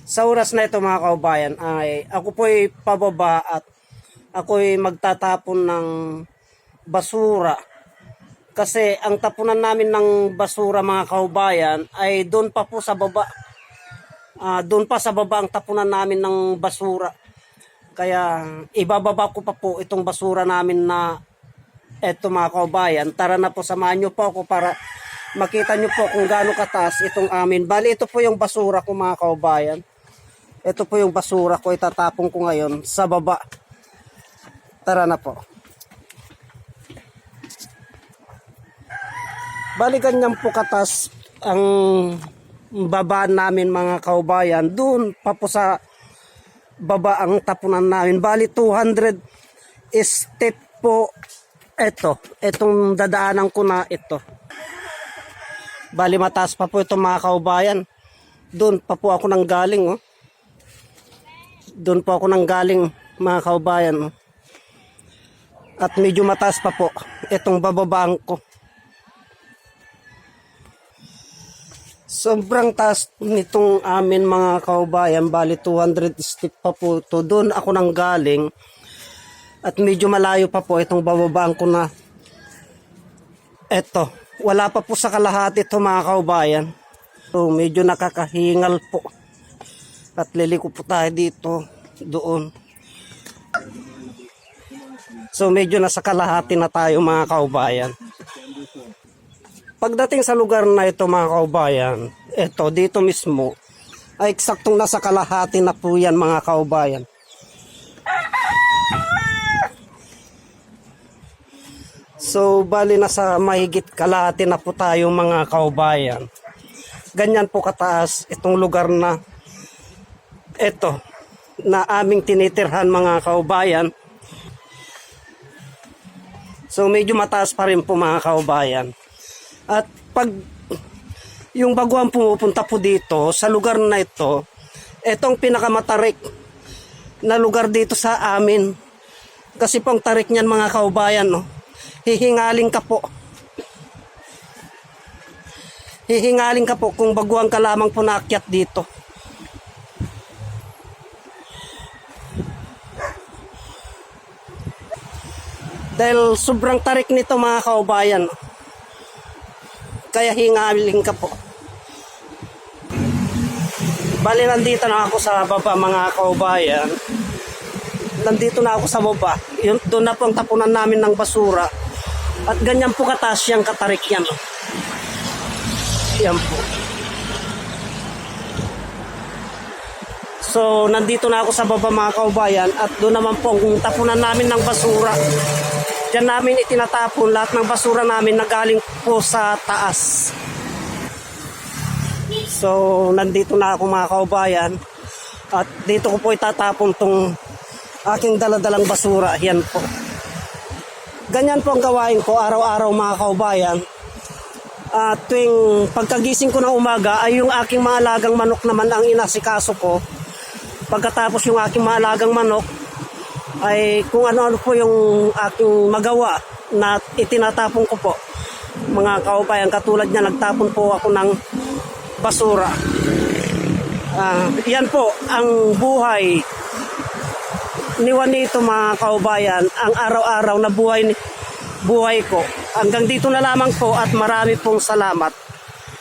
Sa oras na ito mga kaubayan ay ako po'y pababa at ako'y magtatapon ng basura. Kasi ang tapunan namin ng basura mga kaubayan ay doon pa po sa baba. Doon pa sa baba ang tapunan namin ng basura. Kaya ibababa ko pa po itong basura namin na eto mga kaubayan. Tara na po, samahan nyo po ako para makita nyo po kung gaano kataas itong amin. Bali ito po yung basura ko mga kaubayan. Ito po yung basura ko, itatapon ko ngayon sa baba. Tara na po. Bali ganyan po katas ang baba namin mga kaubayan. Doon pa po sa baba ang tapunan namin. Bali 200 step po itong dadaanan ko na ito. Bali mataas pa po ito mga kaubayan. Doon pa po ako nang galing. Oh. Doon po ako nang galing mga kaubayan. Oh. At medyo mataas pa po itong bababaan ko. Sobrang taas nitong amin mga kaubayan. Bali 200 step pa po ito. Doon ako nang galing. At medyo malayo pa po itong bababaan ko na ito. Wala pa po sa kalahati ito mga kaubayan. So medyo nakakahingal po. At liliko po tayo dito, doon. So medyo nasa kalahati na tayo mga kaubayan. Pagdating sa lugar na ito mga kaubayan, ito dito mismo, ay eksaktong nasa kalahati na po yan mga kaubayan. So bali nasa mahigit kalahati na po tayo mga kaubayan. Ganyan po kataas itong lugar na ito na aming tinitirhan mga kaubayan. So medyo mataas pa rin po mga kaubayan. At pag yung baguhan pumupunta po dito sa lugar na ito, itong pinakamatarik na lugar dito sa amin. Kasi pong tarik niyan mga kaubayan, no? Hihingaling ka po. Hihingaling ka po kung baguhan ka lamang po naakyat dito. Dahil sobrang tarik nito mga kaubayan. Kaya hingaling ka po. Bali nandito na ako sa baba mga kaubayan. Nandito na ako sa baba. Doon na po ang tapunan namin ng basura. At ganyan po kataas yung katarik yan. Yan po. So nandito na ako sa baba mga kaubayan. At doon naman po ang tapunan namin ng basura. Diyan namin itinatapon lahat ng basura namin na galing po sa taas. So, nandito na ako mga kaubayan. At dito ko po itatapon tong aking daladalang basura. Yan po. Ganyan po ang gawain ko araw-araw mga kaubayan. At tuwing pagkagising ko ng umaga ay yung aking mga alagang manok naman ang inasikaso ko. Pagkatapos yung aking mga alagang manok, ay kung ano-ano po yung aking magawa na itinatapon ko po mga kaubayan. Katulad niya, nagtapon po ako ng basura. Yan po ang buhay ni Juanito mga kaubayan, ang araw-araw na buhay ko. Hanggang dito na lamang po at marami pong salamat.